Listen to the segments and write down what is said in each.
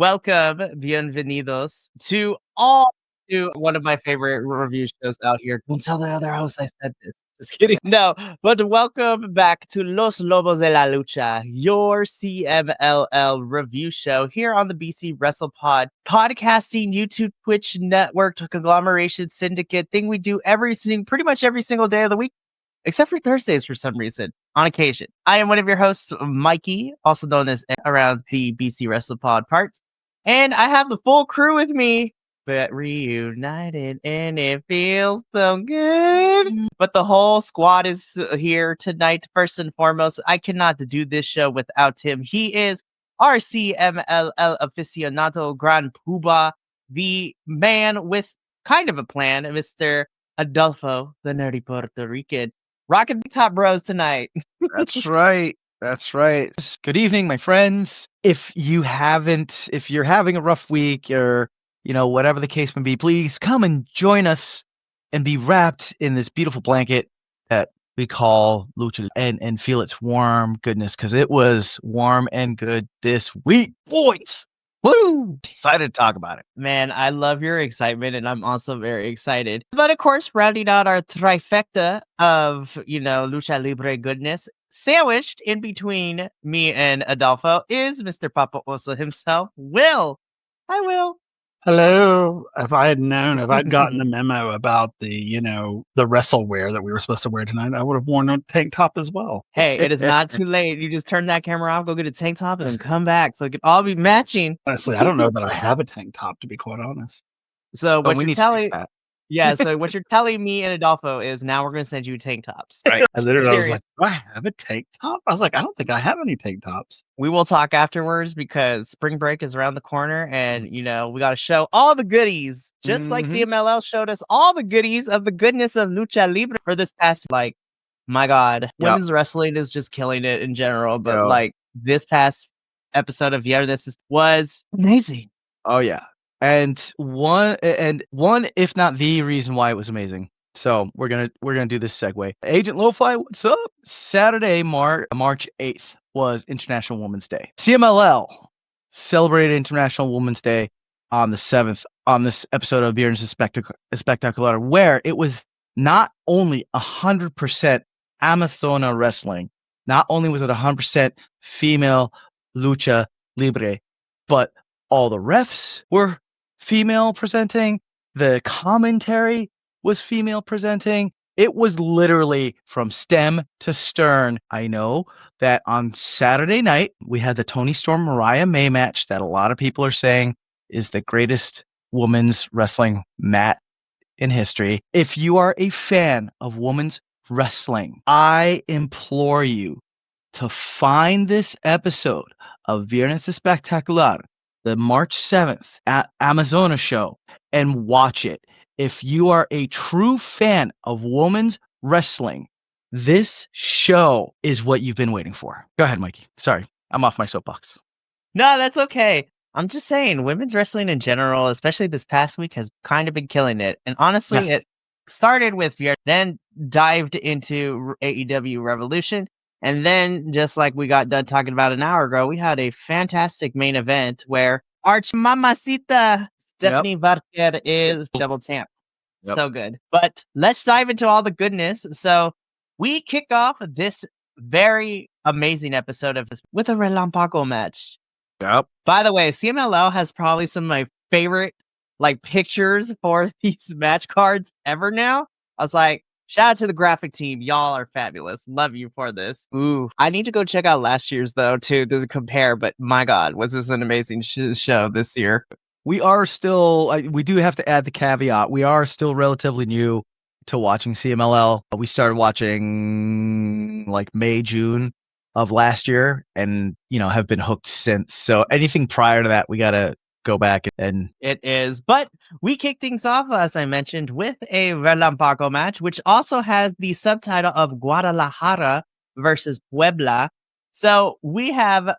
welcome, bienvenidos to one of my favorite review shows out here. Don't tell the other hosts I said this. Just kidding. No, but welcome back to Los Lobos de la Lucha, your CMLL review show here on the BC Wrestle Pod, podcasting, YouTube, Twitch network, conglomeration, syndicate thing we do pretty much every single day of the week, except for Thursdays for some reason, on occasion. I am one of your hosts, Mikey, also known as around the BC Wrestle Pod parts, and I have the full crew with me. But reunited and it feels so good. But the whole squad is here tonight. First and foremost, I cannot do this show without him. He is our CMLL aficionado, Gran Puba, the man with kind of a plan, Mr. Adolfo, the nerdy Puerto Rican, rocking the top bros tonight. That's right. That's right. Good evening, my friends. If you're having a rough week or whatever the case may be, please come and join us and be wrapped in this beautiful blanket that we call Lucha and feel its warm goodness, because it was warm and good this week, boys. Woo! Excited to talk about it. Man, I love your excitement, and I'm also very excited. But of course, rounding out our trifecta of, Lucha Libre goodness, sandwiched in between me and Adolfo is Mr. Papa Oso himself, Will. Hi, Will. Hello. If I'd gotten the memo about the wrestle wear that we were supposed to wear tonight, I would have worn a tank top as well. Hey, it is not too late. You just turn that camera off, go get a tank top, and then come back so it can all be matching. Honestly, I don't know that I have a tank top, to be quite honest. So what you're telling me and Adolfo is now we're going to send you tank tops. Right. I was like, do I have a tank top? I was like, I don't think I have any tank tops. We will talk afterwards because spring break is around the corner and, we got to show all the goodies, just like CMLL showed us all the goodies of the goodness of Lucha Libre for this past, my God, women's wrestling is just killing it in general. But this past episode of Viernes was amazing. Oh, yeah. And one, if not the reason why it was amazing. So we're gonna do this segue. Agent Lo-Fi, what's up? Saturday, March 8th was International Women's Day. CMLL celebrated International Women's Day on the 7th on this episode of Viernes Espectacular, where it was not only 100% Amazona wrestling, not only was it 100% female lucha libre, but all the refs were female presenting. The commentary was female presenting. It was literally from stem to stern. I know that on Saturday night, we had the Toni Storm Mariah May match that a lot of people are saying is the greatest women's wrestling match in history. If you are a fan of women's wrestling, I implore you to find this episode of Viernes Espectacular, the March 7th Amazona show, and watch it. If you are a true fan of women's wrestling, this show is what you've been waiting for. Go ahead, Mikey. Sorry, I'm off my soapbox. No, that's okay. I'm just saying, women's wrestling in general, especially this past week, has kind of been killing it. And honestly, It started with Viernes, then dived into AEW Revolution. And then, just like we got done talking about an hour ago, we had a fantastic main event where Arch Mamacita Stephanie Varker is double champ. Yep. So good. But let's dive into all the goodness. So we kick off this very amazing episode of this with a Relampago match. Yep. By the way, CMLL has probably some of my favorite pictures for these match cards ever now. I was like, shout out to the graphic team. Y'all are fabulous. Love you for this. Ooh, I need to go check out last year's, though, too, to compare. But my God, was this an amazing show this year? We are still, we do have to add the caveat. We are still relatively new to watching CMLL. We started watching May, June of last year and, have been hooked since. So anything prior to that, we got to go back and it is. But we kick things off, as I mentioned, with a Relampago match, which also has the subtitle of Guadalajara versus Puebla. So we have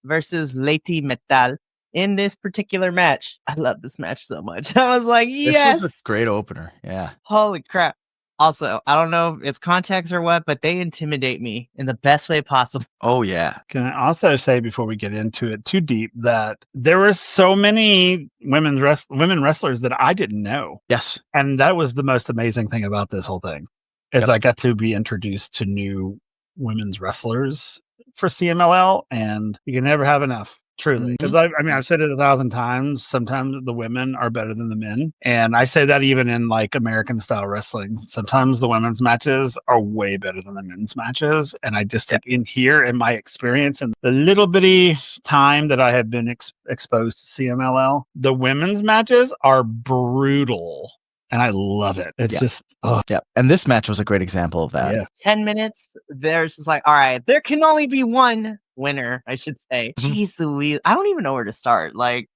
versus Leti Metal in this particular match. I love this match so much. I was like, yes. This was a great opener. Yeah. Holy crap. Also, I don't know if it's context or what, but they intimidate me in the best way possible. Oh yeah. Can I also say before we get into it too deep that there were so many women wrestlers that I didn't know, Yes. and that was the most amazing thing about this whole thing, is Yep. I got to be introduced to new women's wrestlers for CMLL, and you can never have enough. Truly, because I mean, I've said it 1,000 times. Sometimes the women are better than the men, and I say that even in like American style wrestling. Sometimes the women's matches are way better than the men's matches, and I just think in here, in my experience, and the little bitty time that I have been exposed to CMLL, the women's matches are brutal, and I love it. It's just, Yeah. And this match was a great example of that. yeah. 10 minutes, there's just like, all right, there can only be one winner, I should say. Mhm. Jeez Louise. I don't even know where to start. Like,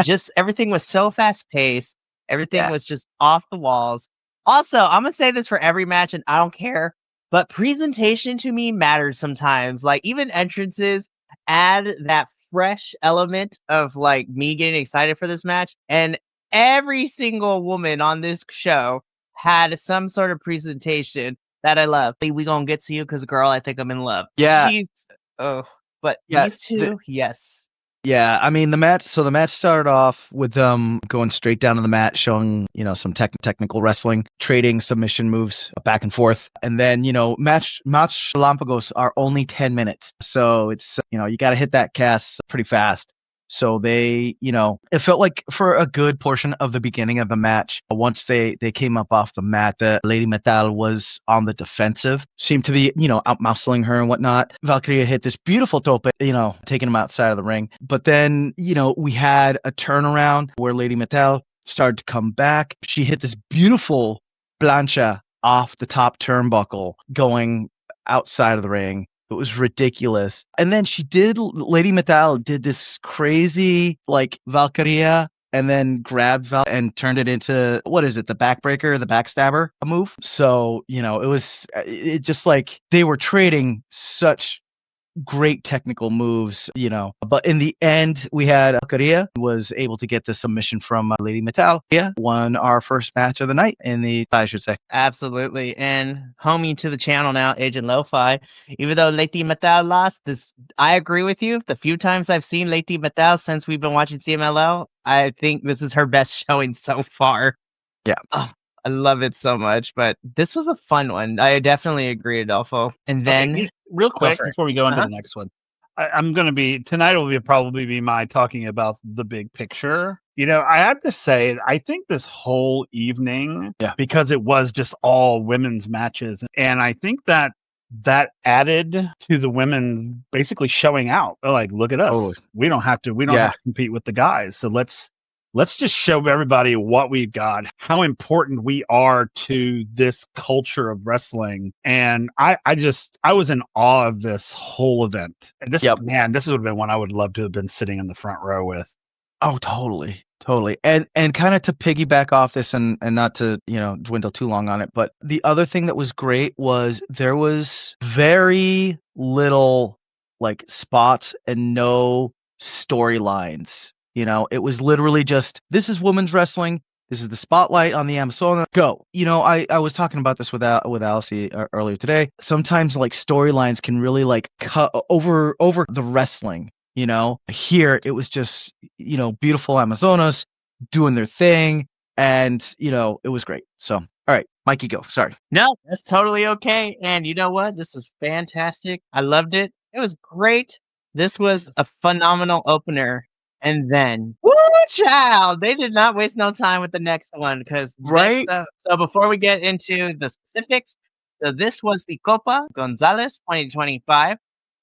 just everything was so fast paced. Everything Yeah. was just off the walls. Also, I'm going to say this for every match, and I don't care, but presentation to me matters sometimes. Like, even entrances add that fresh element of like me getting excited for this match. And every single woman on this show had some sort of presentation that I love. We gonna get to you because, girl, I think I'm in love. Yeah. Jeez. Oh, but Yeah, these two, yes. Yeah, I mean the match. So the match started off with them going straight down to the mat, showing some technical wrestling, trading submission moves back and forth, and then match Lampagos are only 10 minutes, so it's you got to hit that cast pretty fast. So they, it felt like for a good portion of the beginning of the match, once they came up off the mat, the Lady Metal was on the defensive, seemed to be, out muscling her and whatnot. Valkyria hit this beautiful tope, taking him outside of the ring. But then, we had a turnaround where Lady Metal started to come back. She hit this beautiful plancha off the top turnbuckle going outside of the ring. It was ridiculous. And then Lady Metal did this crazy, like, Valkyria, and then grabbed Val and turned it into, what is it, the backbreaker, the backstabber move? So, it just like they were trading such great technical moves, but in the end we had Valkyria was able to get the submission from Lady Metal. Yeah, won our first match of the night I should say. Absolutely. And homie to the channel now, Agent Lo-Fi. Even though Lady Metal lost, I agree with you. The few times I've seen Lady Metal since we've been watching CMLL, I think this is her best showing so far. Yeah. Oh, I love it so much, but this was a fun one. I definitely agree, Adolfo. And then, real quick for it. before we go into Uh-huh. the next one, I'm going to be tonight will probably be my talking about the big picture. I have to say, I think this whole evening, because it was just all women's matches, and I think that added to the women basically showing out. They're like, look at us. Oh. We don't have to compete with the guys. So let's just show everybody what we've got, how important we are to this culture of wrestling. And I was in awe of this whole event. And this would have been one I would love to have been sitting in the front row with. Oh, totally. And kind of to piggyback off this and not to, dwindle too long on it, but the other thing that was great was there was very little like spots and no storylines. It was literally just, this is women's wrestling. This is the spotlight on the Amazona. Go. I was talking about this with Alice earlier today. Sometimes like storylines can really like cut over the wrestling. Here it was just, beautiful Amazonas doing their thing, and it was great. So, all right, Mikey, go. Sorry. No, that's totally okay. And you know what? This is fantastic. I loved it. It was great. This was a phenomenal opener. And then, woo, child, they did not waste no time with the next one because so before we get into the specifics, so this was the Copa Gonzalez 2025.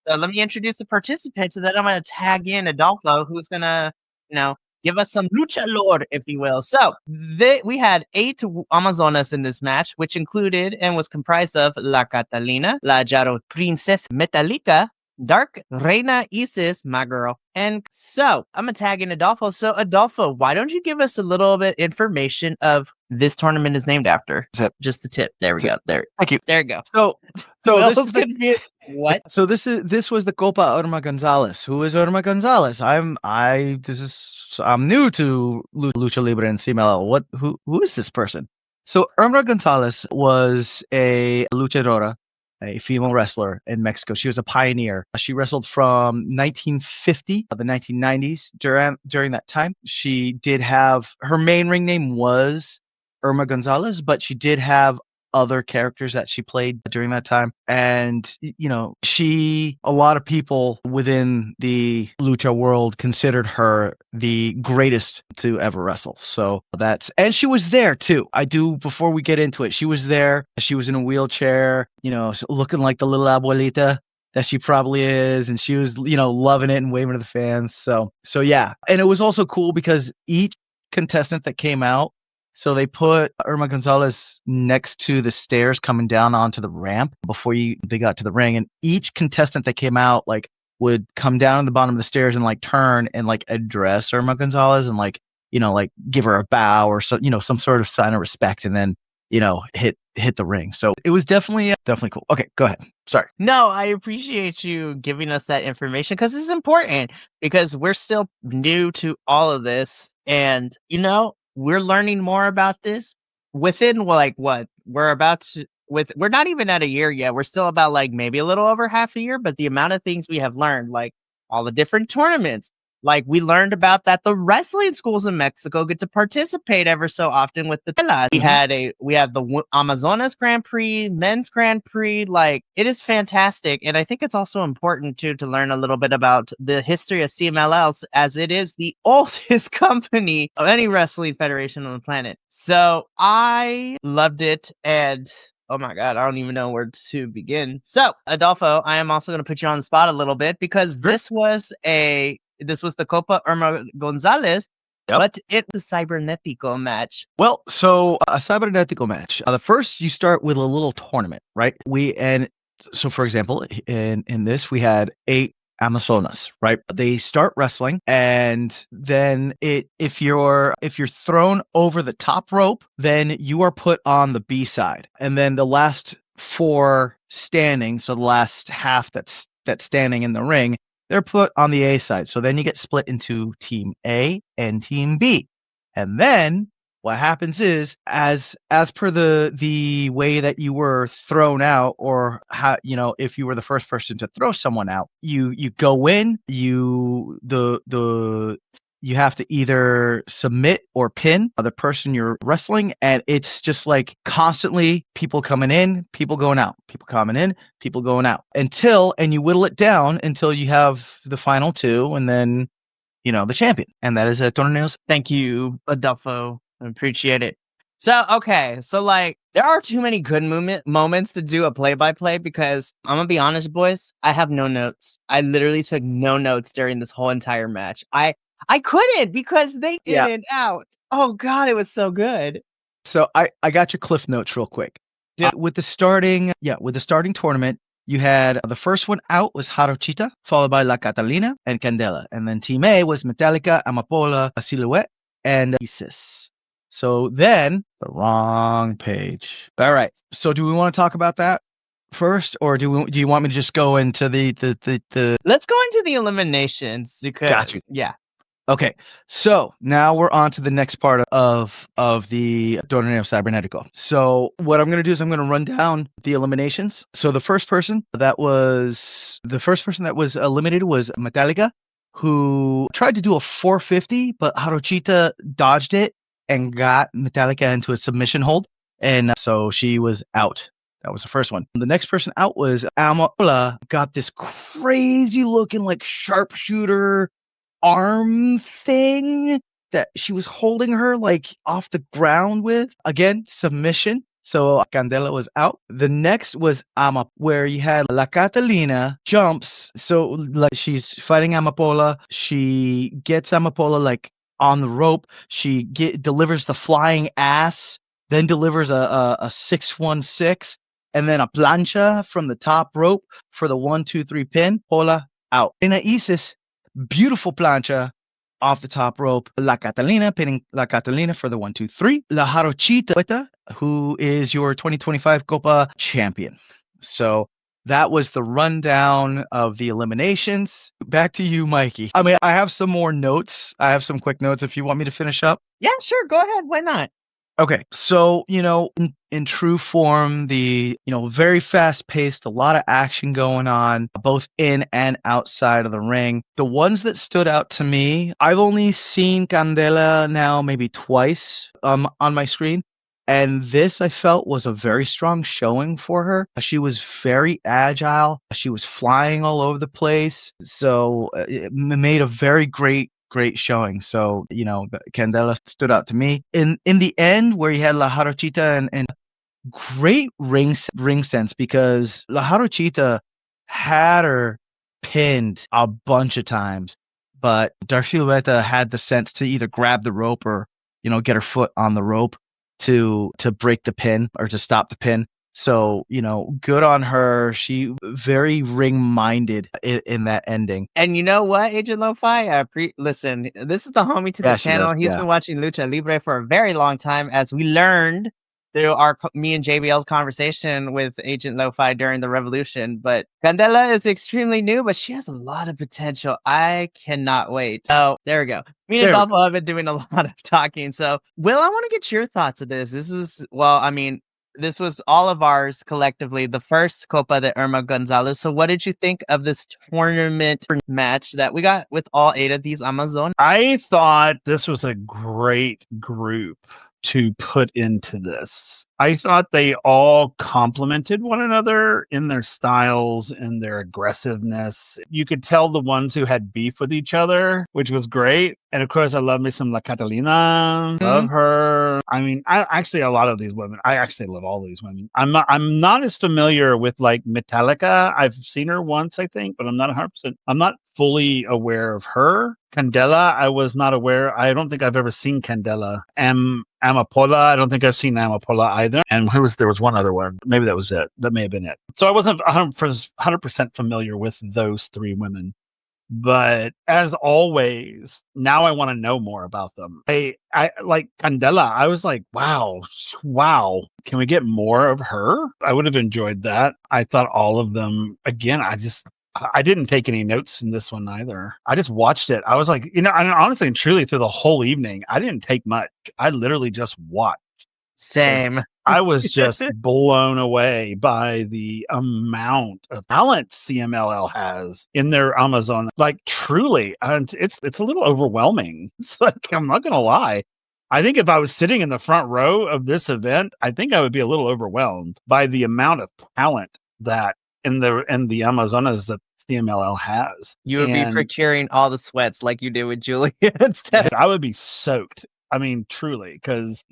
So let me introduce the participants, and then I'm going to tag in Adolfo, who's going to, give us some lucha lore, if you will. So we had 8 Amazonas in this match, which included and was comprised of La Catalina, La Jaro Princess Metallica, Dark Reina Isis, my girl. And so I'm going to tag in Adolfo. So Adolfo, why don't you give us a little bit information of this tournament is named after? Just the tip. There we go. There. Thank you. There you go. So this is is confused. What? So this was the Copa Irma Gonzalez. Who is Irma Gonzalez? I'm new to Lucha Libre and CMLL. Who is this person? So Irma Gonzalez was a luchadora, a female wrestler in Mexico. She was a pioneer. She wrestled from 1950 to the 1990s. During that time, she did have her main ring name was Irma Gonzalez, but she did have other characters that she played during that time. And, a lot of people within the lucha world considered her the greatest to ever wrestle. So and she was there too. Before we get into it, she was there. She was in a wheelchair, looking like the little abuelita that she probably is. And she was, loving it and waving to the fans. So yeah. And it was also cool because each contestant that came out, so they put Irma Gonzalez next to the stairs coming down onto the ramp before they got to the ring, and each contestant that came out would come down at the bottom of the stairs and turn and address Irma Gonzalez and give her a bow or some sort of sign of respect, and then hit the ring. So it was definitely cool. Okay, go ahead. Sorry. No, I appreciate you giving us that information because it's important because we're still new to all of this, and we're learning more about this within what we're about to we're not even at a year yet. We're still about maybe a little over half a year, but the amount of things we have learned, all the different tournaments, we learned about that the wrestling schools in Mexico get to participate ever so often with the telas. We have the Amazonas Grand Prix, Men's Grand Prix. It is fantastic. And I think it's also important too to learn a little bit about the history of CMLL, as it is the oldest company of any wrestling federation on the planet. So I loved it, and oh my God, I don't even know where to begin. So, Adolfo, I am also going to put you on the spot a little bit because this was the Copa Irma Gonzalez, Yep. but it was a Cybernetico match. Well, so a Cybernetico match. The first, you start with a little tournament, right? So for example, in this, we had 8 Amazonas, right? They start wrestling, and then if you're thrown over the top rope, then you are put on the B side, and then the last 4 standing, so the last half that's standing in the ring, they're put on the A side. So then you get split into Team A and Team B, and then what happens is, as per the way that you were thrown out, or how if you were the first person to throw someone out, you go in, you have to either submit or pin the person you're wrestling, and it's just constantly people coming in, people going out, people coming in, people going out, and you whittle it down until you have the final 2, and then the champion, and that is Torneos. Thank you, Adolfo. I appreciate it. So, okay. So, there are too many good moments to do a play-by-play because I'm going to be honest, boys, I have no notes. I literally took no notes during this whole entire match. I couldn't because they in and out. Oh, God, it was so good. So I got your cliff notes real quick. With the starting tournament, you had the first one out was Jarochita, followed by La Catalina and Candela. And then Team A was Metallica, Amapola, Silhouette, and Isis. So then, the wrong page. All right. So do we want to talk about that first, or do you want me to just go into the Let's go into the eliminations because Got you. Yeah. Okay, so now we're on to the next part of the Torneo Cybernetico. So what I'm going to do is I'm going to run down the eliminations. So the first person that was eliminated was Metallica, who tried to do a 450, but Jarochita dodged it and got Metallica into a submission hold, and so she was out. That was the first one. The next person out was Amapola, got this crazy looking sharpshooter arm thing that she was holding her off the ground with. Again, submission. So Candela was out. The next was where you had La Catalina jumps. So she's fighting Amapola. She gets Amapola on the rope. She delivers the flying ass, then delivers a 616, and then a plancha from the top rope for the 1-2-3 pin. Pola out. In Isis, beautiful plancha off the top rope. La Catalina pinning La Catalina for the 1-2-3. La Jarochita, who is your 2025 Copa champion. So that was the rundown of the eliminations. Back to you, Mikey. I mean, I have some more notes. I have some quick notes if you want me to finish up. Yeah, sure. Go ahead. Why not? Okay, so in true form, the very fast paced, a lot of action going on, both in and outside of the ring. The ones that stood out to me, I've only seen Candela now maybe twice on my screen, and this I felt was a very strong showing for her. She was very agile. She was flying all over the place, so it made a very great showing. So, Candela stood out to me. In the end, where you had La Jarochita and great ring sense, because La Jarochita had her pinned a bunch of times, but Darcy Lubeta had the sense to either grab the rope or, get her foot on the rope to break the pin or to stop the pin. So, good on her. She very ring-minded in that ending. And you know what, Agent Lo-Fi? Listen, this is the homie to the Yeah, she does, channel. He's yeah. been watching Lucha Libre for a very long time, as we learned through me and JBL's conversation with Agent Lo-Fi during the Revolution. But Candela is extremely new, but she has a lot of potential. I cannot wait. Oh, there we go. Me and There we Adolfo have been doing a lot of talking. So, Will, I want to get your thoughts of this. This was all of ours collectively, the first Copa de Irma Gonzalez. So what did you think of this tournament match that we got with all 8 of these Amazon? I thought this was a great group to put into this. I thought they all complemented one another in their styles and their aggressiveness. You could tell the ones who had beef with each other, which was great. And of course, I love me some La Catalina. Love her. I mean, a lot of these women. I actually love all these women. I'm not as familiar with like Metallica. I've seen her once, I think, but I'm not 100%. I'm not fully aware of her. Candela, I was not aware. I don't think I've ever seen Candela. Amapola, I don't think I've seen Amapola either. And there was one other one. Maybe that was it. That may have been it. So I wasn't 100% familiar with those 3 women. But as always, now I want to know more about them. I like Candela. I was like, wow. Can we get more of her? I would have enjoyed that. I thought all of them, again, I didn't take any notes from this one either. I just watched it. I was like, and honestly and truly through the whole evening, I didn't take much. I literally just watched. Same. I was just blown away by the amount of talent CMLL has in their Amazon. Like truly, and it's a little overwhelming. It's like, I'm not gonna lie. I think if I was sitting in the front row of this event, I think I would be a little overwhelmed by the amount of talent that in the Amazonas that CMLL has. You would be procuring all the sweats like you did with Julia instead. I would be soaked. I mean, truly, because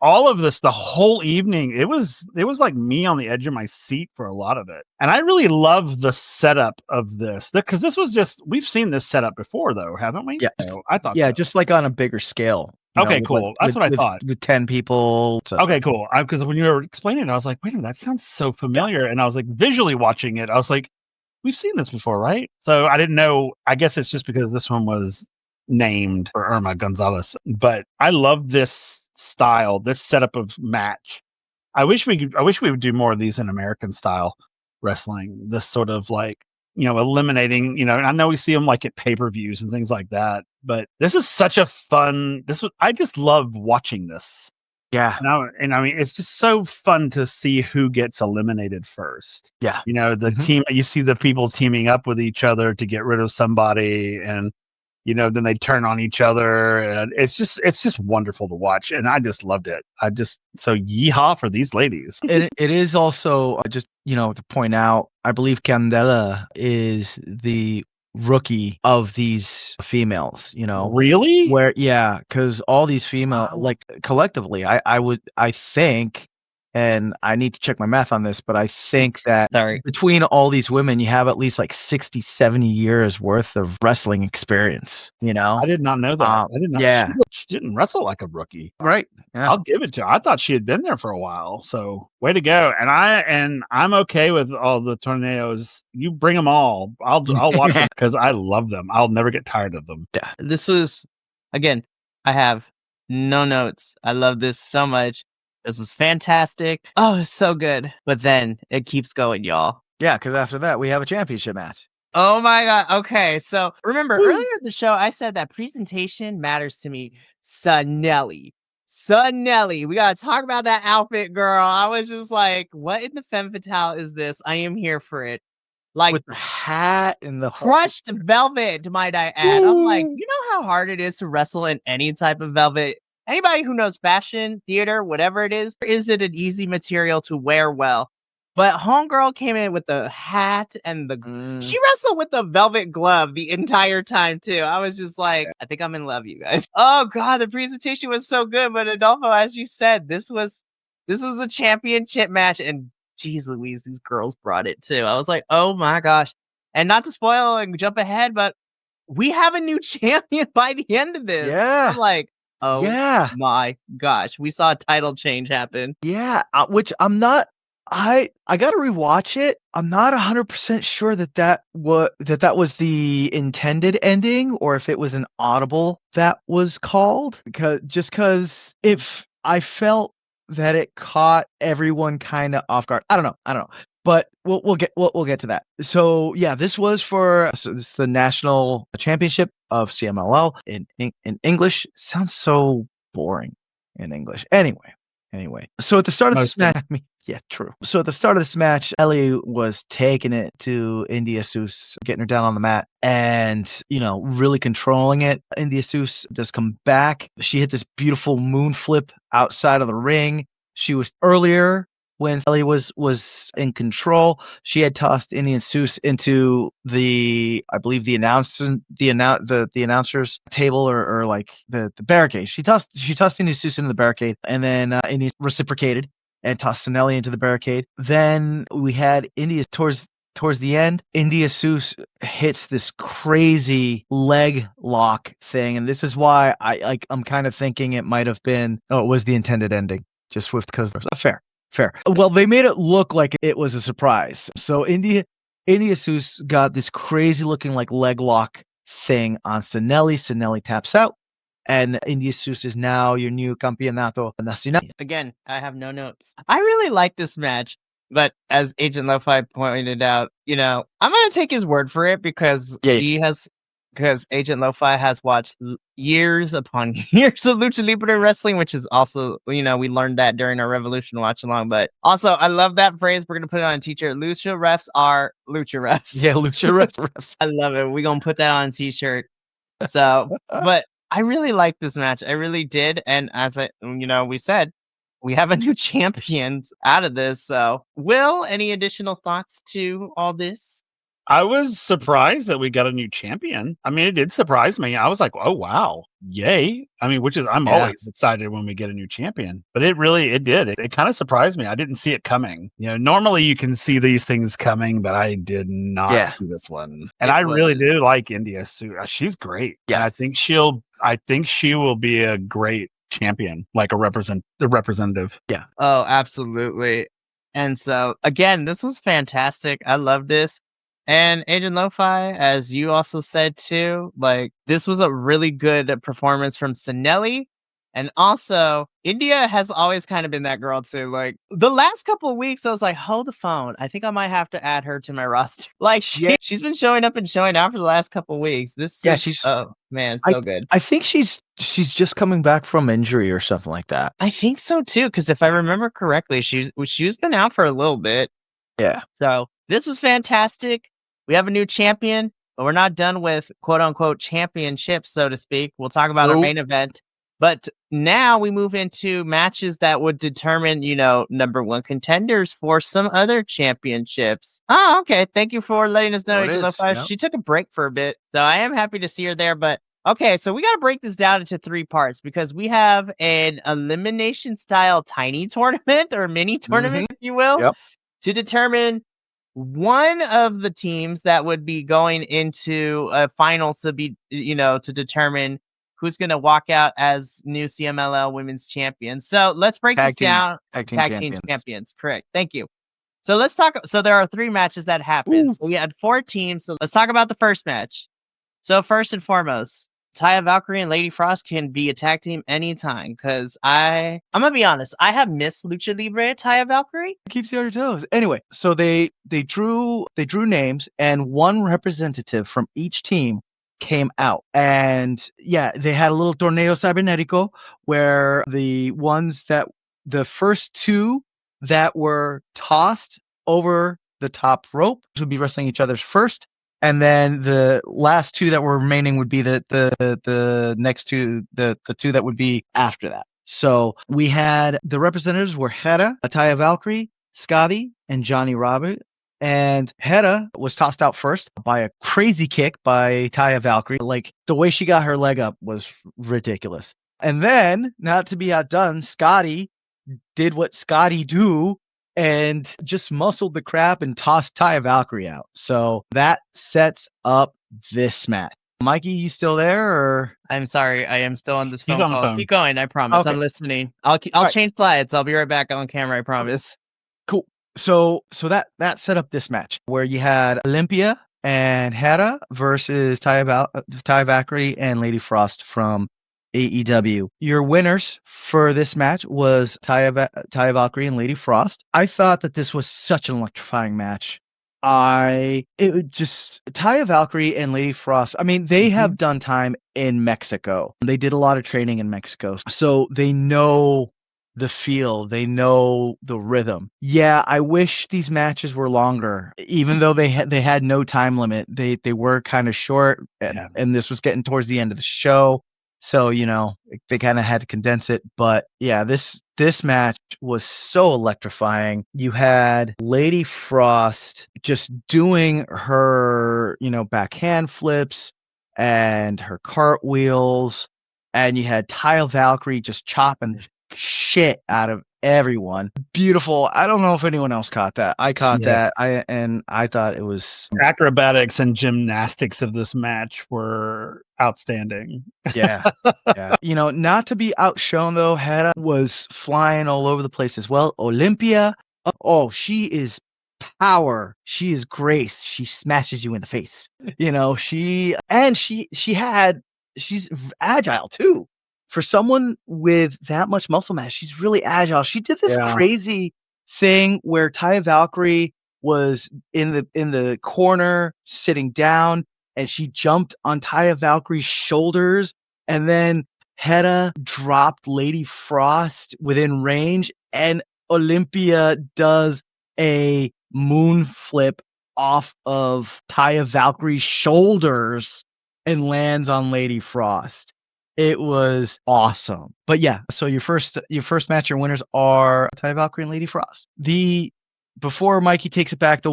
all of this, the whole evening, it was like me on the edge of my seat for a lot of it. And I really love the setup of this, because this was we've seen this setup before, though, haven't we? Yeah. So I thought yeah, so. just like on a bigger scale. Okay, cool. That's what I thought. With 10 people. So. Okay, cool. Because when you were explaining it, I was like, wait a minute, that sounds so familiar. Yeah. And I was like, visually watching it, I was like, we've seen this before, right? So I didn't know. I guess it's just because this one was named for Irma Gonzalez. But I love this style, this setup of match. I wish we would do more of these in American style wrestling. This sort of like, eliminating, and I know we see them like at pay-per-views and things like that, but this is such a fun, I just love watching this. Yeah. And I mean, it's just so fun to see who gets eliminated first. Yeah. The team, you see the people teaming up with each other to get rid of somebody, and then they turn on each other, and it's just wonderful to watch. And I just loved it. So yeehaw for these ladies. It is also just, to point out, I believe Candela is the rookie of these females, Really? because all these female, like collectively, I think, and I need to check my math on this, but I think that between all these women, you have at least like 60, 70 years worth of wrestling experience, I did not know that. I did not. Yeah. She didn't wrestle like a rookie. Right. Yeah. I'll give it to her. I thought she had been there for a while. So way to go. And I'm okay with all the torneos. You bring them all. I'll watch them because I love them. I'll never get tired of them. Yeah. This was, again, I have no notes. I love this so much. This is fantastic. Oh, it's so good. But then it keeps going, y'all. Yeah, because after that, we have a championship match. Oh my God. Okay. So remember earlier in the show, I said that presentation matters to me. Sanelli. Nelly. We gotta talk about that outfit, girl. I was just like, what in the femme fatale is this? I am here for it. Like with the hat and the crushed velvet, might I add. I'm like, you know how hard it is to wrestle in any type of velvet? Anybody who knows fashion, theater, whatever it is it an easy material to wear well? But Homegirl came in with the hat and she wrestled with the velvet glove the entire time too. I was just like, I think I'm in love, you guys. Oh god, the presentation was so good. But Adolfo, as you said, this was a championship match, and geez Louise, these girls brought it too. I was like, oh my gosh. And not to spoil and jump ahead, but we have a new champion by the end of this. Yeah. I'm like, oh Yeah. my gosh, we saw a title change happen. Yeah, which I'm not. I gotta rewatch it. I'm not 100% sure that was the intended ending, or if it was an audible that was called. Because if I felt that it caught everyone kind of off guard. I don't know. But we'll get to that. So yeah, this is the national championship of CMLL in English. Sounds so boring in English. Anyway, so at the start of this match, yeah, true. So at the start of this match, Ellie was taking it to India Seuss, getting her down on the mat, and really controlling it. India Seuss does come back. She hit this beautiful moon flip outside of the ring. She was earlier when Ellie was in control. She had tossed India Seuss into I believe the announcers table or like the barricade. She tossed India Seuss into the barricade, and then India reciprocated and tossed Sinelli into the barricade. Then we had India towards the end. India Seuss hits this crazy leg lock thing, and this is why I'm kind of thinking it might have been it was the intended ending, just because fair. Well, they made it look like it was a surprise. So India Seuss got this crazy looking like leg lock thing on Sinelli. Sinelli taps out, and India Seuss is now your new Campeonato Nacional. Again, I have no notes. I really like this match, but as Agent Lo-Fi pointed out, I'm gonna take his word for it because Agent Lo-Fi has watched years upon years of Lucha Libre wrestling, which is also, we learned that during our Revolution watch along. But also, I love that phrase. We're going to put it on a t-shirt. Lucha refs are Lucha refs. Yeah, Lucha refs. I love it. We're going to put that on a t-shirt. So, but I really like this match. I really did. And as we said, we have a new champion out of this. So, Will, any additional thoughts to all this? I was surprised that we got a new champion. I mean, it did surprise me. I was like, oh, wow. Yay. I mean, I'm always excited when we get a new champion, but it did. It kind of surprised me. I didn't see it coming. Normally you can see these things coming, but I did not see this one. And I really do like India Sue. She's great. Yeah. And I think she will be a great champion, like a representative. Yeah. Oh, absolutely. And so again, this was fantastic. I love this. And Agent Lo-Fi, as you also said too, like this was a really good performance from Sinelli. And also, India has always kind of been that girl too. Like the last couple of weeks, I was like, hold the phone. I think I might have to add her to my roster. Like she's been showing up and showing out for the last couple of weeks. Oh man, so good. I think she's just coming back from injury or something like that. I think so too, because if I remember correctly, she's been out for a little bit. Yeah. So this was fantastic. We have a new champion, but we're not done with quote unquote championships, so to speak. We'll talk about our main event. But now we move into matches that would determine, number one contenders for some other championships. Oh, okay. Thank you for letting us know, Agent Lo-Fi. Yep. She took a break for a bit, so I am happy to see her there. But okay, so we got to break this down into 3 parts because we have an elimination style tiny tournament or mini tournament, if you will, to determine one of the teams that would be going into a finals to be, to determine who's going to walk out as new CMLL women's champion. So let's break this down. Tag team champions. Correct. Thank you. So let's talk. So there are 3 matches that happened. So we had 4 teams. So let's talk about the first match. So first and foremost, Taya Valkyrie and Lady Frost can be a tag team anytime because I'm gonna be honest, I have missed Lucha Libre Taya Valkyrie. It keeps you on your toes. Anyway, so they drew names, and one representative from each team came out. And yeah, they had a little torneo cibernetico where the first two that were tossed over the top rope would be wrestling each other's first. And then the last two that were remaining would be the next two, the two that would be after that. So we had the representatives were Hera, Taya Valkyrie, Scotty, and Johnny Robert. And Hera was tossed out first by a crazy kick by Taya Valkyrie. Like, the way she got her leg up was ridiculous. And then, not to be outdone, Scotty did what Scotty do and just muscled the crap and tossed Taya Valkyrie out. So that sets up this match. Mikey, you still there? Or I'm sorry, I am still on this He's phone on the call. phone. Keep going, I promise. Okay. I'm listening. I'll Alright. change slides. I'll be right back on camera, I promise. Cool. So that set up this match where you had Olympia and Hera versus Taya Valkyrie and Lady Frost from AEW. Your winners for this match was Taya Valkyrie and Lady Frost. I thought that this was such an electrifying match. Taya Valkyrie and Lady Frost, I mean, they have done time in Mexico. They did a lot of training in Mexico. So they know the feel, they know the rhythm. Yeah, I wish these matches were longer. Even though they had no time limit, they were kind of short, and this was getting towards the end of the show. So, they kind of had to condense it. But yeah, this match was so electrifying. You had Lady Frost just doing her, backhand flips and her cartwheels. And you had Taya Valkyrie just chopping the shit out of everyone. Beautiful. I don't know if anyone else caught that. I caught that. I thought it was acrobatics and gymnastics of this match were outstanding. Yeah. Not to be outshone though, Hera was flying all over the place as well. Olympia, she is power. She is grace. She smashes you in the face. She's agile too. For someone with that much muscle mass, she's really agile. She did this crazy thing where Taya Valkyrie was in the corner sitting down, and she jumped on Taya Valkyrie's shoulders, and then Hera dropped Lady Frost within range, and Olympia does a moon flip off of Taya Valkyrie's shoulders and lands on Lady Frost. It was awesome. But yeah, so your first match, your winners are Taya Valkyrie and Lady Frost. Before Mikey takes it back, the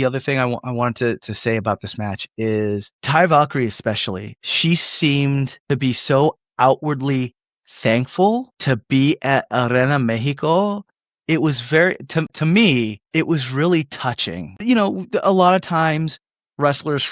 other thing I wanted to say about this match is Taya Valkyrie especially. She seemed to be so outwardly thankful to be at Arena Mexico. It was to me, it was really touching. A lot of times wrestlers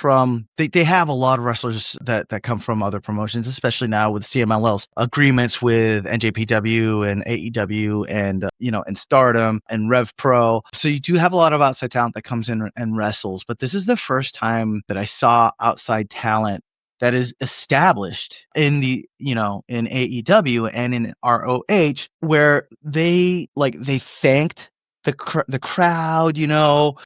they have a lot of wrestlers that come from other promotions, especially now with CMLL's agreements with NJPW and AEW and and Stardom and Rev Pro. So you do have a lot of outside talent that comes in and wrestles, but this is the first time that I saw outside talent that is established in in AEW and in ROH, where they thanked the crowd,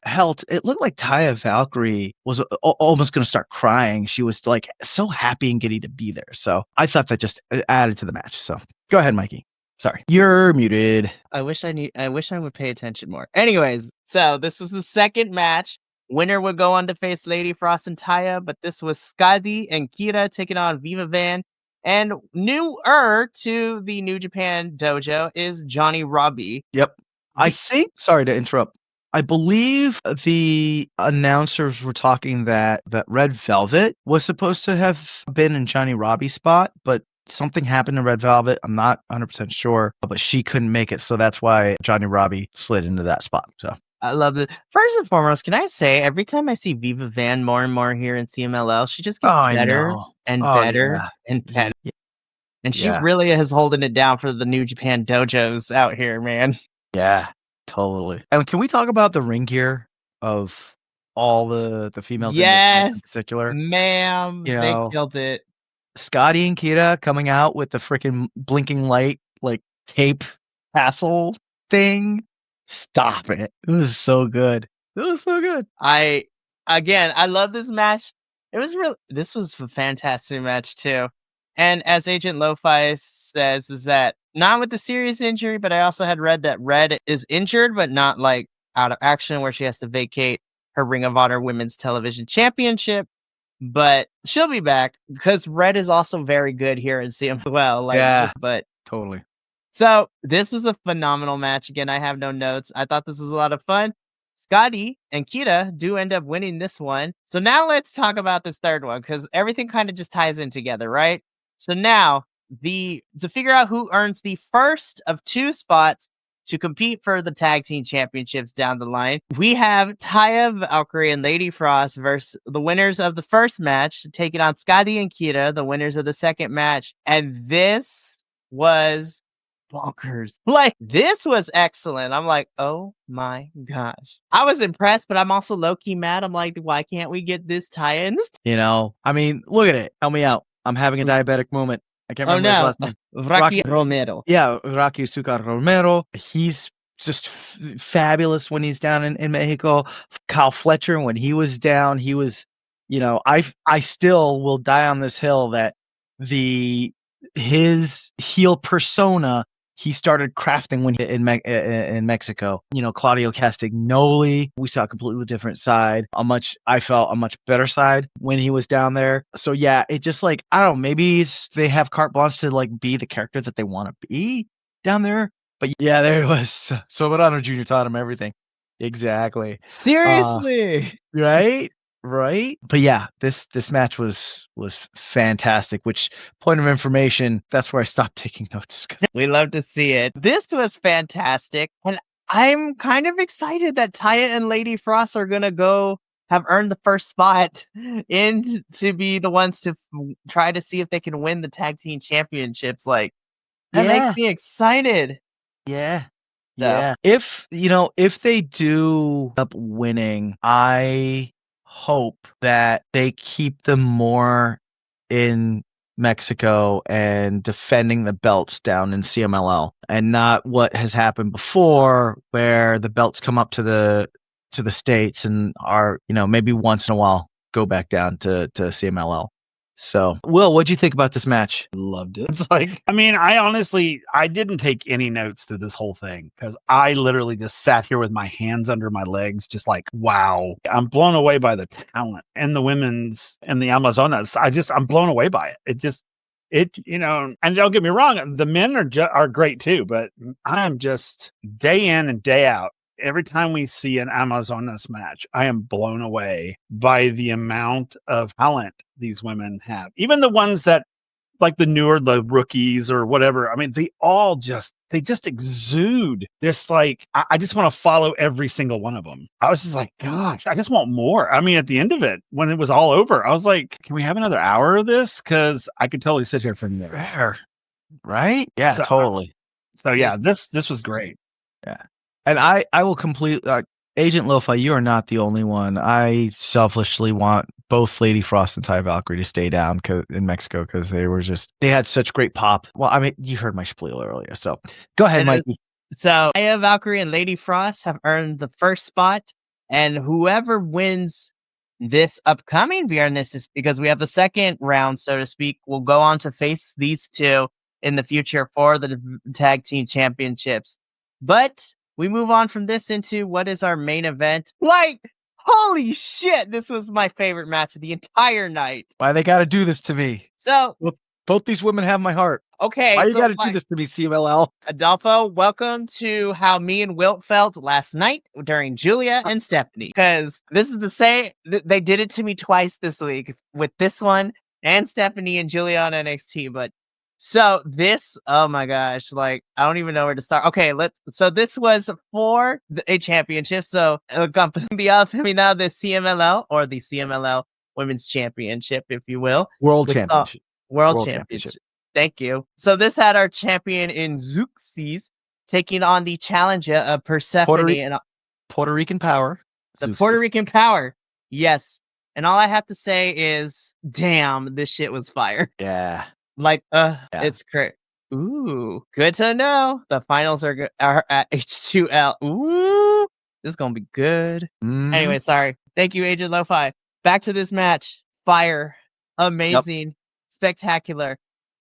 hell, it looked like Taya Valkyrie was almost going to start crying. She was like so happy and giddy to be there. So I thought that just added to the match. So go ahead, Mikey. Sorry, you're muted. I wish I would pay attention more. Anyways, so this was the second match. Winner would go on to face Lady Frost and Taya, but this was Skadi and Kira taking on Viva Van. And newer to the New Japan dojo is Johnny Robbie. Yep. Sorry to interrupt. I believe the announcers were talking that Red Velvet was supposed to have been in Johnny Robbie's spot, but something happened to Red Velvet. I'm not 100% sure, but she couldn't make it. So that's why Johnny Robbie slid into that spot. So I love it. First and foremost, can I say every time I see Viva Van more and more here in CMLL, she just gets better and better and better. Yeah. And she really is holding it down for the New Japan dojos out here, man. Yeah, totally. And can we talk about the ring gear of all the females in particular? Ma'am. They killed it. Scotty and Kira coming out with the freaking blinking light, like tape tassel thing. Stop it. It was so good. It was so good. I love this match. It was real. This was a fantastic match too. And as Agent Lo-Fi says, is that not with the serious injury, but I also had read that Red is injured, but not like out of action where she has to vacate her Ring of Honor Women's Television Championship. But she'll be back because Red is also very good here in CM. Well, like, Yeah. but Totally. so this was a phenomenal match. Again, I have no notes. I thought this was a lot of fun. Scotty and Kita do end up winning this one. So now let's talk about this third one because everything kind of just ties in together, right? So now to figure out who earns the first of two spots to compete for the tag team championships down the line, we have Taya Valkyrie and Lady Frost versus the winners of the first match taking on Scotty and Kita, the winners of the second match. And this was bonkers. Like, this was excellent. I'm like, oh my gosh. I was impressed, but I'm also low-key mad. I'm like, why can't we get this tie in? You know, I mean, look at it. Help me out. I'm having a diabetic moment. I can't Oh remember his no. last name. Rocky Romero. Yeah, Rocky Sucar Romero. He's just fabulous when he's down in Mexico. Kyle Fletcher, when he was down, he was, you know, I still will die on this hill that his heel persona he started crafting when he in Mexico. You know, Claudio Castagnoli, we saw a completely different side. I felt a much better side when he was down there. So yeah, it just like, I don't know, maybe they have carte blanche to like be the character that they want to be down there. But yeah, there it was. Soberano Jr. taught him everything. Exactly. Seriously. Right? Right? But yeah, this match was fantastic, which point of information, that's where I stopped taking notes. We love to see it. This was fantastic. And I'm kind of excited that Taya and Lady Frost are going to have earned the first spot in to be the ones to try to see if they can win the tag team championships. Like, that makes me excited. Yeah. So. Yeah. If they do up winning, I hope that they keep them more in Mexico and defending the belts down in CMLL and not what has happened before where the belts come up to the States and are, maybe once in a while go back down to CMLL. So, Will, what'd you think about this match? Loved it. It's like, I mean, I didn't take any notes through this whole thing because I literally just sat here with my hands under my legs, just like, wow. I'm blown away by the talent and the women's and the Amazonas. I'm blown away by it. And don't get me wrong, the men are great too, but I'm just day in and day out. Every time we see an Amazonas match, I am blown away by the amount of talent these women have. Even the ones that, like the rookies or whatever. I mean, they just exude this, like, I just want to follow every single one of them. I was just like, gosh, I just want more. I mean, at the end of it, when it was all over, I was like, can we have another hour of this? Because I could totally sit here for there. Right? Yeah, totally. So yeah, this was great. Yeah. And I will completely, Agent Lo-Fi, you are not the only one. I selfishly want both Lady Frost and Taya Valkyrie to stay down in Mexico because they had such great pop. Well, I mean, you heard my spiel earlier, so go ahead, Mikey. So Taya Valkyrie and Lady Frost have earned the first spot, and whoever wins this upcoming Viernes, is because we have the second round, so to speak, will go on to face these two in the future for the tag team championships. But we move on from this into what is our main event. Like, holy shit, this was my favorite match of the entire night. Why they gotta do this to me? So, both these women have my heart. Okay. Why you gotta do this to me, CMLL? Adolfo, welcome to how me and Wilt felt last night during Julia and Stephanie. Because this is the same, they did it to me twice this week with this one and Stephanie and Julia on NXT. But so this, oh my gosh, like, I don't even know where to start. Okay, so this was for a championship. So now the CMLL, or the CMLL Women's Championship, if you will. World Championship. World Championship. Thank you. So this had our champion in Zeuxis taking on the challenger of Persephone and Puerto Rican Power. The Puerto Rican Power. Yes. And all I have to say is, damn, this shit was fire. Yeah. Like, it's great. Ooh, good to know. The finals are at H2L. Ooh, this is gonna be good. Anyway, sorry. Thank you, Agent Lo-Fi. Back to this match. fire, amazing, spectacular.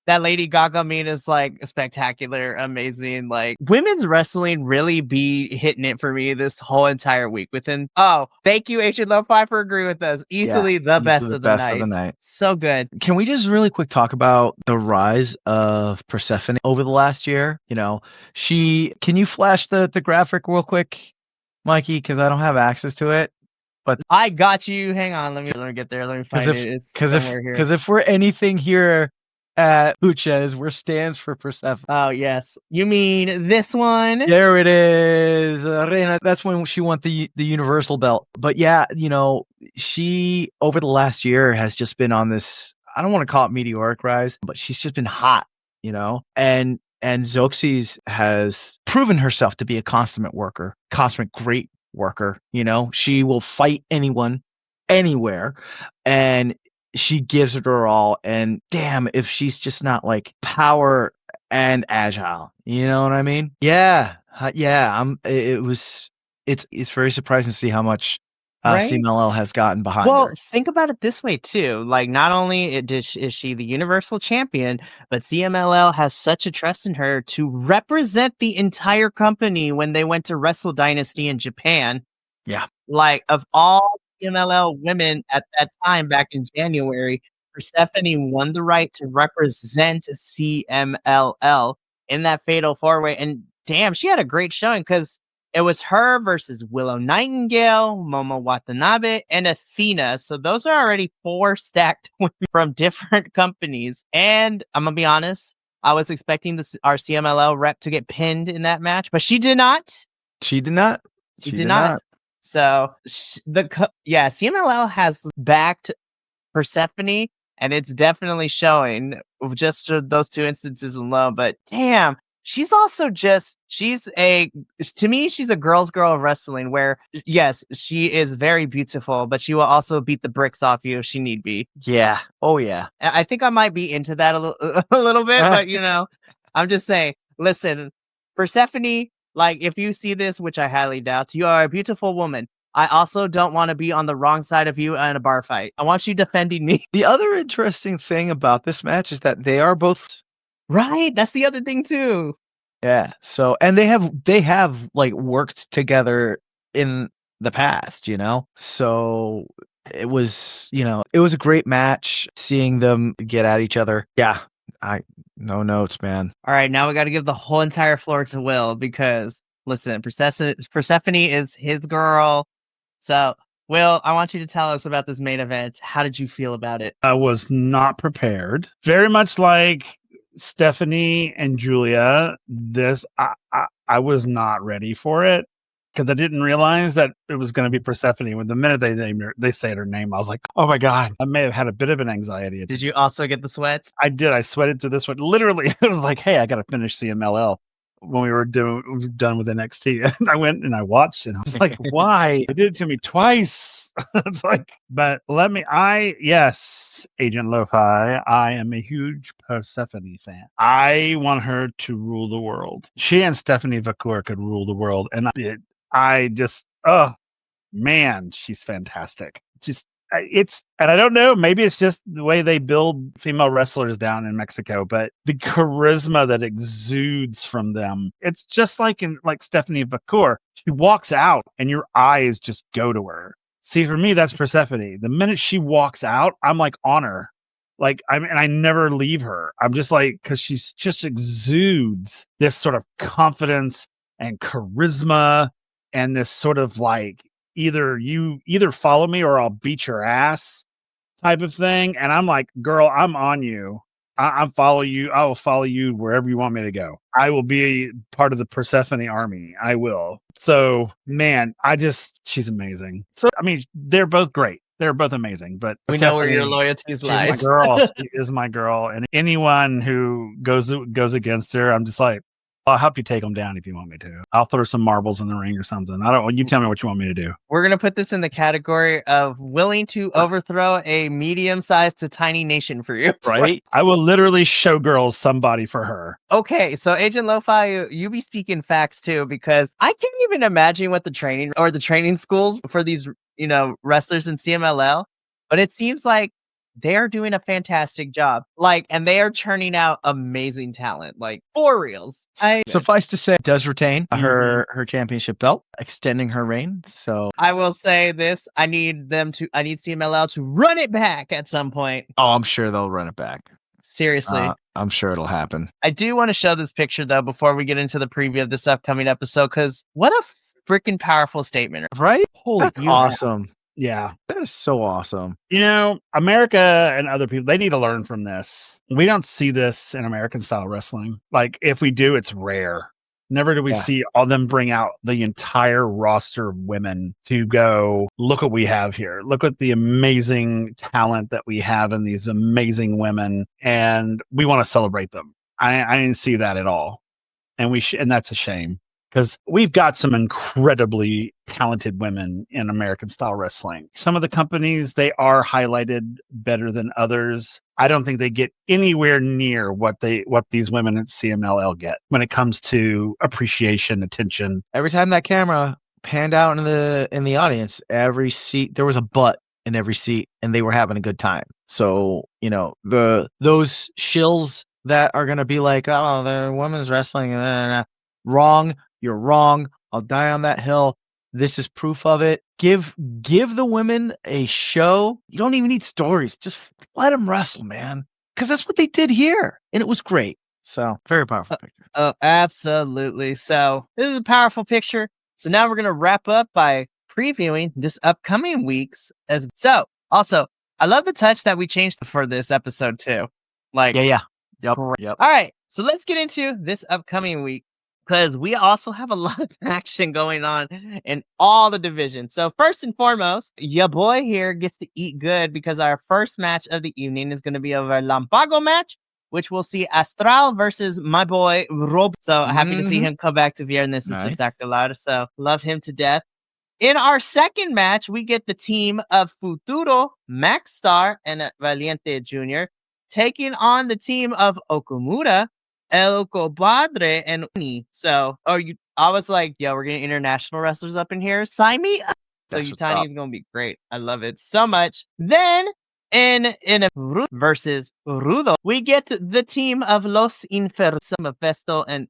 That Lady Gaga meme is like spectacular, amazing. Like women's wrestling really be hitting it for me this whole entire week. Thank you, Agent Lo-Fi, for agreeing with us. Easily the best of the night. So good. Can we just really quick talk about the rise of Persephone over the last year? You know, can you flash the graphic real quick, Mikey? Because I don't have access to it. But I got you. Hang on, let me get there. Let me find it. It's somewhere here. Because if we're anything here at Lucha, we're stands for Persephone. Oh yes, you mean this one? There it is, Reina. That's when she won the Universal belt. But yeah, you know, she over the last year has just been on this. I don't want to call it meteoric rise, but she's just been hot, you know. And Zoxys has proven herself to be a consummate great worker. You know, she will fight anyone, anywhere, and she gives it her all. And damn, if she's just not like power and agile, you know what I mean? Yeah. It's very surprising to see how much Right? CMLL has gotten behind Well, her. think about it this way too. Like, not only is she the Universal Champion, but CMLL has such a trust in her to represent the entire company when they went to Wrestle Dynasty in Japan. Yeah. Like, of all CMLL women at that time back in January, Persephone won the right to represent CMLL in that fatal four-way. And damn, she had a great showing because it was her versus Willow Nightingale, Momo Watanabe, and Athena. So those are already 4 stacked women from different companies. And I'm going to be honest, I was expecting our CMLL rep to get pinned in that match, but she did not. She did not. So CMLL has backed Persephone, and it's definitely showing just those 2 instances alone. But damn, she's also she's a girl's girl of wrestling where, yes, she is very beautiful, but she will also beat the bricks off you if she need be. Yeah. Oh, yeah. I think I might be into that a little bit, but you know, I'm just saying, listen, Persephone, like if you see this, which I highly doubt, you are a beautiful woman. I also don't want to be on the wrong side of you in a bar fight. I want you defending me. The other interesting thing about this match is that they are both right. That's the other thing too. Yeah. So, and they have like worked together in the past, you know? So it was a great match seeing them get at each other. Yeah. No notes, man. All right. Now we got to give the whole entire floor to Will because listen, Persephone is his girl. So Will, I want you to tell us about this main event. How did you feel about it? I was not prepared. Very much like Stephanie and Julia, I was not ready for it because I didn't realize that it was going to be Persephone. When the minute they said her name, I was like, "Oh my god!" I may have had a bit of an anxiety. Did you also get the sweats? I did. I sweated through this one. Literally, it was like, "Hey, I got to finish CMLL." When we were done with NXT, and I went and I watched it. And I was like, "Why? They did it to me twice." It's like, but yes, Agent Lo-Fi, I am a huge Persephone fan. I want her to rule the world. She and Stephanie Vacour could rule the world, and oh man, she's fantastic. And I don't know, maybe it's just the way they build female wrestlers down in Mexico, but the charisma that exudes from them, it's just like Stephanie Vacour. She walks out and your eyes just go to her. See, for me, that's Persephone. The minute she walks out, I'm like on her. Like, and I never leave her. I'm just like, because she's just exudes this sort of confidence and charisma and this sort of like, either follow me or I'll beat your ass type of thing. And I'm like, girl, I'm on you. I follow you. I will follow you wherever you want me to go. I will be part of the Persephone army. I will. So, man, she's amazing. So, I mean, they're both great. They're both amazing, but we know where your loyalties lie. My girl. She is my girl. And anyone who goes against her, I'm just like, I'll help you take them down if you want me to. I'll throw some marbles in the ring or something. You tell me what you want me to do. We're going to put this in the category of willing to overthrow a medium-sized to tiny nation for you. Right? I will literally showgirl somebody for her. Okay, so Agent Lo-Fi, you be speaking facts too, because I can't even imagine what the training schools for these, wrestlers in CMLL, but it seems like they are doing a fantastic job. Like, and they are churning out amazing talent, like for reals. Suffice to say, does retain her championship belt, extending her reign. So I will say this: I need CMLL to run it back at some point. I'm sure they'll run it back. Seriously. I'm sure it'll happen. I do want to show this picture though before we get into the preview of this upcoming episode, because what a freaking powerful statement, right? Holy, that's awesome. Yeah. That is so awesome. America and other people, they need to learn from this. We don't see this in American style wrestling. Like, if we do, it's rare. Never do we see all them bring out the entire roster of women to go, look what we have here. Look at the amazing talent that we have in these amazing women. And we want to celebrate them. I didn't see that at all. And and that's a shame. Because we've got some incredibly talented women in American style wrestling. Some of the companies, they are highlighted better than others. I don't think they get anywhere near what these women at CMLL get when it comes to appreciation, attention. Every time that camera panned out in the audience, every seat there was a butt in every seat, and they were having a good time. So those shills that are gonna be like, oh, they're women's wrestling, wrong. You're wrong. I'll die on that hill. This is proof of it. Give the women a show. You don't even need stories. Just let them wrestle, man. Because that's what they did here. And it was great. So, very powerful picture. Oh, absolutely. So, this is a powerful picture. So, now we're going to wrap up by previewing this upcoming week's. Also, I love the touch that we changed for this episode, too. Like, yeah. Yep. All right. So, let's get into this upcoming week, because we also have a lot of action going on in all the divisions. So first and foremost, your boy here gets to eat good, because our first match of the evening is going to be a Lampago match, which we'll see Astral versus my boy Rob. So happy to see him come back to Viernes Espectacular. So love him to death. In our second match, we get the team of Futuro, Max Star, and Valiente Jr. taking on the team of Okumura, El Copadre, and Uni. So, I was like, yo, we're getting international wrestlers up in here. Sign me up. So Yutani is going to be great. I love it so much. Then, in a versus Rudo, we get the team of Los Infernos, Festo, and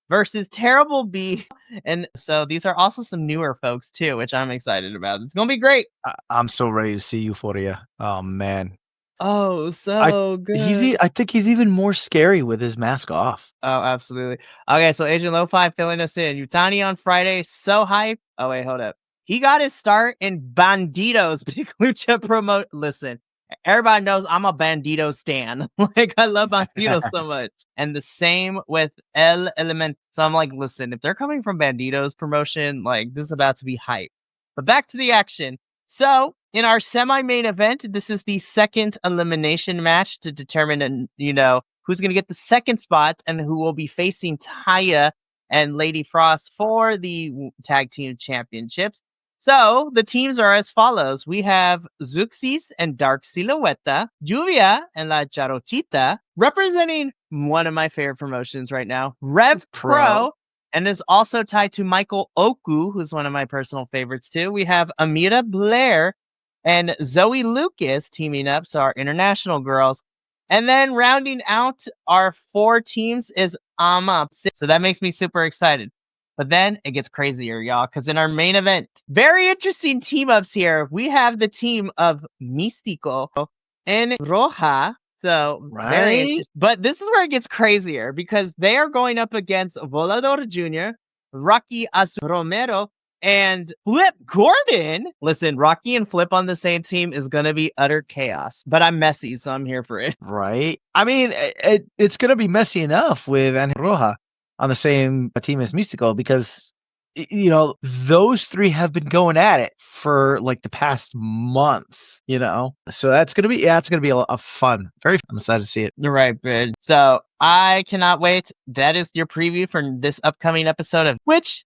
versus Terrible B. And so these are also some newer folks too, which I'm excited about. It's going to be great. I'm so ready to see Euphoria. Oh, man. Oh, so good. I think he's even more scary with his mask off. Oh, absolutely. Okay, so Agent Lo-Fi filling us in. Yutani on Friday, so hype. Oh, wait, hold up. He got his start in Banditos Big Lucha promo. Listen, everybody knows I'm a Bandito stan. Like, I love Banditos so much. And the same with El Element. So I'm like, listen, if they're coming from Banditos promotion, like, this is about to be hype. But back to the action. So, in our semi-main event, this is the second elimination match to determine, who's going to get the second spot and who will be facing Taya and Lady Frost for the tag team championships. So, the teams are as follows. We have Zuxis and Dark Silueta, Lluvia and La Charochita, representing one of my favorite promotions right now, Rev Pro. And is also tied to Michael Oku, who's one of my personal favorites too. We have Amira Blair and Zoe Lucas teaming up, so our international girls. And then rounding out our four teams is Ama. So that makes me super excited. But then it gets crazier, y'all, because in our main event, very interesting team ups here. We have the team of Místico and Roja. So, but this is where it gets crazier, because they are going up against Volador Jr., Rocky Romero, and Flip Gordon. Listen, Rocky and Flip on the same team is going to be utter chaos, but I'm messy, so I'm here for it. Right. I mean, it's going to be messy enough with Angel Roja on the same team as Místico, because, those three have been going at it for like the past month. So that's gonna be a fun. I'm excited to see it. You're right, Brid. So I cannot wait. That is your preview for this upcoming episode of which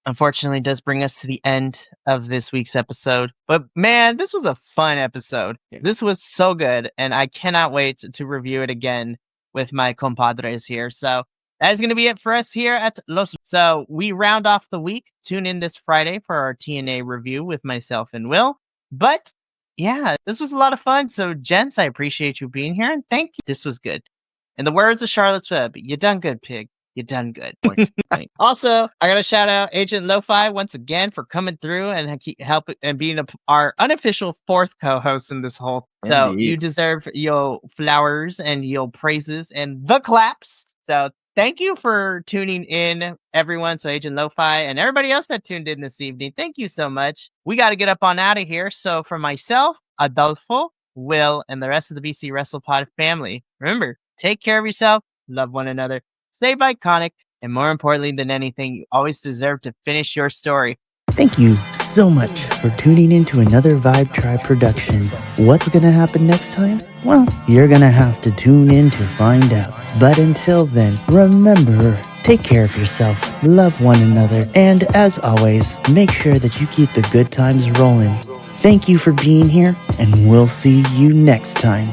unfortunately does bring us to the end of this week's episode. But man, this was a fun episode. This was so good, and I cannot wait to review it again with my compadres here. So that is going to be it for us here at Los. So we round off the week. Tune in this Friday for our TNA review with myself and Will. But yeah, this was a lot of fun. So, gents, I appreciate you being here and thank you. This was good. In the words of Charlotte's Web, you done good, pig. You done good. Also, I got to shout out Agent Lo-Fi once again for coming through and helping and being our unofficial fourth co-host in this whole. So you Indeed. deserve your flowers and your praises and the claps. So thank you for tuning in, everyone. So Agent Lo-Fi and everybody else that tuned in this evening, thank you so much. We got to get up on out of here. So for myself, Adolfo, Will, and the rest of the BC Wrestle Pod family, remember, take care of yourself, love one another, stay iconic, and more importantly than anything, you always deserve to finish your story. Thank you so much for tuning in to another Vibe Tribe production. What's going to happen next time? Well, you're going to have to tune in to find out. But until then, remember, take care of yourself, love one another, and as always, make sure that you keep the good times rolling. Thank you for being here, and we'll see you next time.